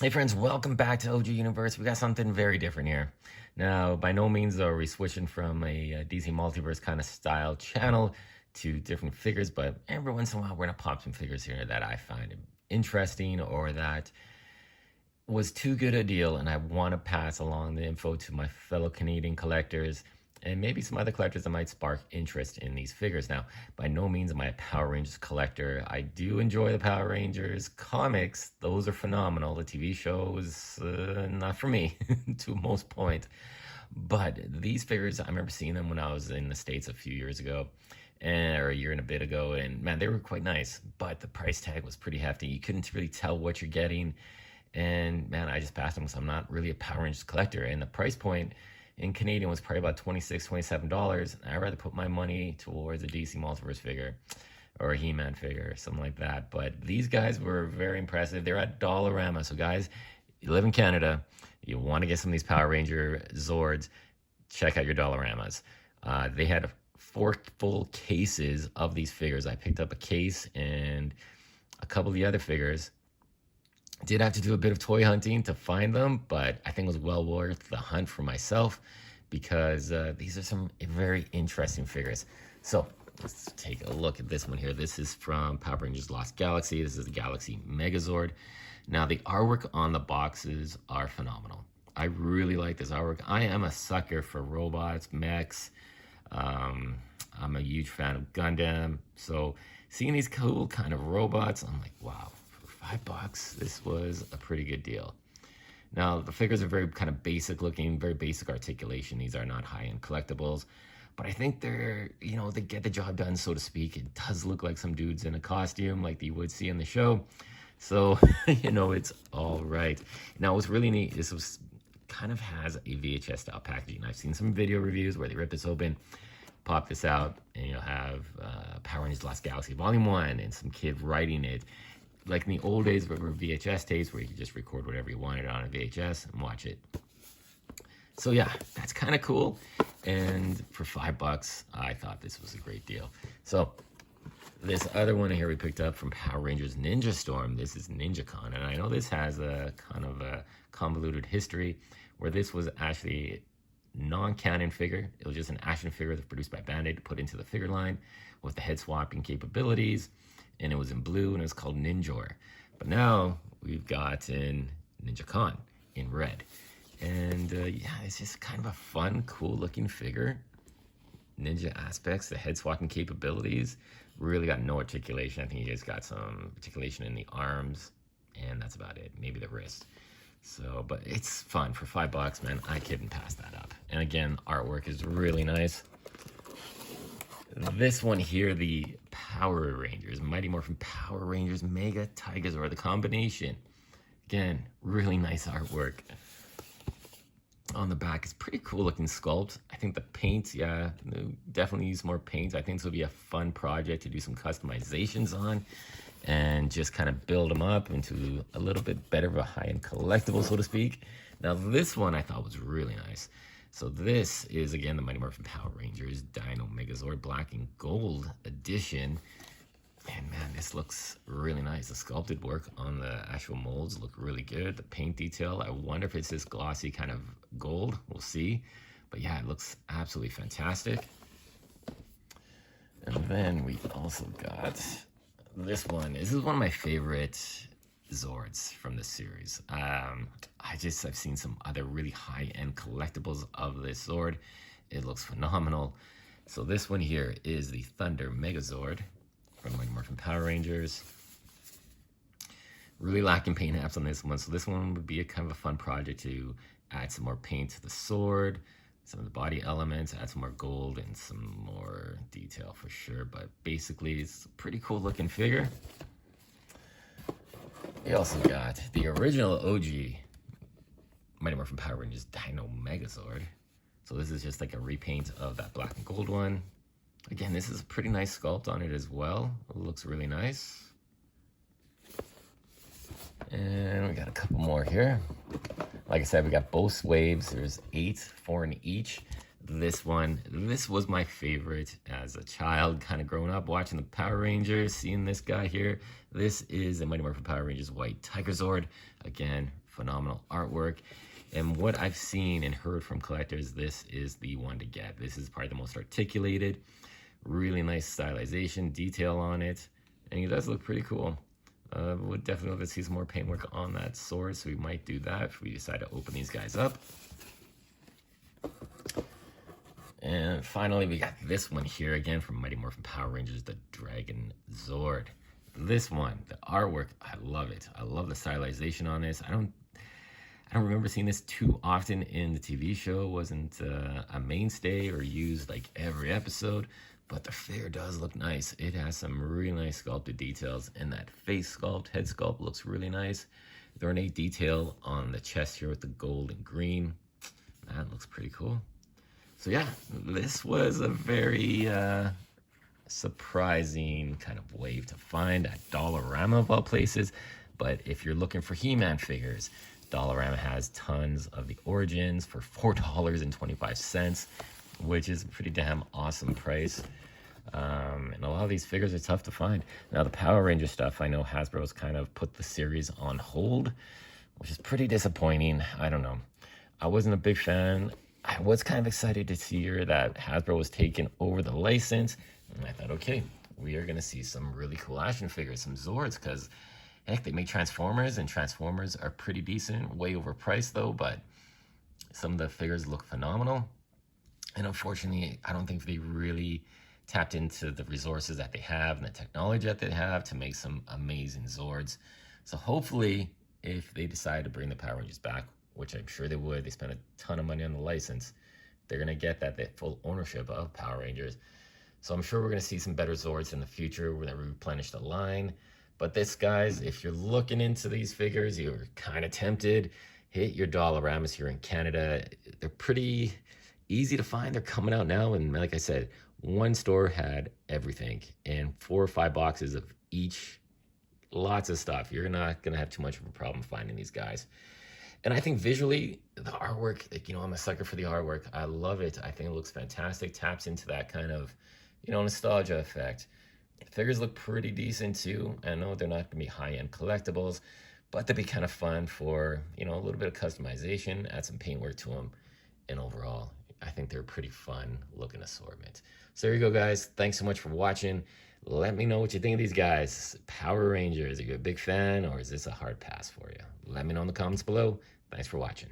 Hey friends, welcome back to OG Universe. We got something very different here. Now, by no means are we switching from a DC Multiverse kind of style channel to different figures, but every once in a while we're gonna pop some figures here that I find interesting or that was too good a deal, and I want to pass along the info to my fellow Canadian collectors and maybe some other collectors that might spark interest in these figures. Now, by no means am I a Power Rangers collector. I do enjoy the Power Rangers comics. Those are phenomenal. The TV show is not for me to most point. But these figures, I remember seeing them when I was in the States a few years ago, or a year and a bit ago, and man, they were quite nice. But the price tag was pretty hefty. You couldn't really tell what you're getting. And man, I just passed them because I'm not really a Power Rangers collector. And the price point in Canadian was probably about $26, $27. I'd rather put my money towards a DC Multiverse figure or a He-Man figure or something like that. But these guys were very impressive. They're at Dollarama. So guys, you live in Canada, you want to get some of these Power Ranger Zords, check out your Dollaramas. They had 4 full cases of these figures. I picked up a case and a couple of the other figures. Did have to do a bit of toy hunting to find them, but I think it was well worth the hunt for myself because these are some very interesting figures. So let's take a look at this one here. This is from Power Rangers Lost Galaxy. This is the Galaxy Megazord. Now the artwork on the boxes are phenomenal. I really like this artwork. I am a sucker for robots, mechs. I'm a huge fan of Gundam. So seeing these cool kind of robots, I'm like, wow. $5, this was a pretty good deal. Now, the figures are very kind of basic looking, very basic articulation. These are not high-end collectibles, but I think they're, they get the job done, so to speak. It does look like some dudes in a costume like you would see in the show. So, it's all right. Now, what's really neat, this was kind of has a VHS style packaging. I've seen some video reviews where they rip this open, pop this out, and you'll have Power Rangers Lost Galaxy Volume 1 and some kid writing it. Like in the old days where VHS tapes where you could just record whatever you wanted on a VHS and watch it. So yeah, that's kind of cool. And for $5, I thought this was a great deal. So this other one here we picked up from Power Rangers Ninja Storm. This is NinjaCon. And I know this has a kind of a convoluted history where this was actually non-canon figure. It was just an action figure that's produced by Band-Aid, put into the figure line with the head swapping capabilities. And it was in blue and it was called Ninjor. But now we've got in NinjaCon in red. And yeah, it's just kind of a fun, cool looking figure. Ninja aspects, the head swapping capabilities. Really got no articulation. I think he just got some articulation in the arms. And that's about it. Maybe the wrist. So, but it's fun for $5, man. I couldn't pass that up. And again, artwork is really nice. This one here, the Power Rangers, Mighty Morphin Power Rangers Mega Tigers, or the combination. Again, really nice artwork. On the back, it's pretty cool looking sculpt. I think the paint, yeah, definitely use more paint. I think this will be a fun project to do some customizations on and just kind of build them up into a little bit better of a high-end collectible, so to speak. Now, this one I thought was really nice. So this is, again, the Mighty Morphin Power Rangers Dino Megazord Black and Gold edition. And man, this looks really nice. The sculpted work on the actual molds look really good. The paint detail, I wonder if it's this glossy kind of gold. We'll see. But yeah, it looks absolutely fantastic. And then we also got this one. This is one of my favorite Zords from the series. I've seen some other really high-end collectibles of this Zord. It looks phenomenal. So this one here is the Thunder Megazord from Mighty Morphin Power Rangers. Really lacking paint apps on this one, so this one would be a kind of a fun project to add some more paint to the sword, some of the body elements, add some more gold and some more detail for sure. But basically, it's a pretty cool looking figure. We also got the original OG Mighty Morphin Power Rangers Dino Megazord. So this is just like a repaint of that black and gold one. Again, this is a pretty nice sculpt on it as well. It looks really nice. And we got a couple more here. Like I said, we got both waves. There's 8, 4 in each. this one. This was my favorite as a child, kind of growing up, watching the Power Rangers, seeing this guy here. This is a Mighty Morphin Power Rangers White Tiger Zord. Again, phenomenal artwork. And what I've seen and heard from collectors, this is the one to get. This is probably the most articulated, really nice stylization, detail on it. And it does look pretty cool. We'll definitely love to see some more paintwork on that sword, so we might do that if we decide to open these guys up. And finally, we got this one here again from Mighty Morphin Power Rangers, the Dragon Zord. This one, the artwork, I love it. I love the stylization on this. I don't remember seeing this too often in the TV show. It wasn't a mainstay or used like every episode, but the figure does look nice. It has some really nice sculpted details, and that face sculpt, head sculpt looks really nice. The ornate detail on the chest here with the gold and green, that looks pretty cool. So yeah, this was a very surprising kind of wave to find at Dollarama of all places. But if you're looking for He-Man figures, Dollarama has tons of the Origins for $4.25, which is a pretty damn awesome price. And a lot of these figures are tough to find. Now the Power Ranger stuff, I know Hasbro's kind of put the series on hold, which is pretty disappointing. I don't know. I wasn't a big fan. I was kind of excited to hear that Hasbro was taking over the license. And I thought, okay, we are going to see some really cool action figures, some Zords, because heck, they make Transformers, and Transformers are pretty decent, way overpriced though, but some of the figures look phenomenal. And unfortunately, I don't think they really tapped into the resources that they have and the technology that they have to make some amazing Zords. So hopefully, if they decide to bring the Power Rangers back, which I'm sure they would, they spent a ton of money on the license, they're going to get that full ownership of Power Rangers. So I'm sure we're going to see some better Zords in the future. We're going to replenish the line. But this, guys, if you're looking into these figures, you're kind of tempted, hit your Dollaramas here in Canada. They're pretty easy to find. They're coming out now. And like I said, one store had everything and 4 or 5 boxes of each. Lots of stuff. You're not going to have too much of a problem finding these guys. And I think visually, the artwork, like, you know, I'm a sucker for the artwork. I love it. I think it looks fantastic. Taps into that kind of, you know, nostalgia effect. The figures look pretty decent too. I know they're not going to be high-end collectibles, but they'd be kind of fun for, you know, a little bit of customization, add some paintwork to them. And overall, I think they're a pretty fun looking assortment. So there you go, guys. Thanks so much for watching. Let me know what you think of these guys. Power Rangers, are you a big fan, or is this a hard pass for you? Let me know in the comments below. Thanks for watching.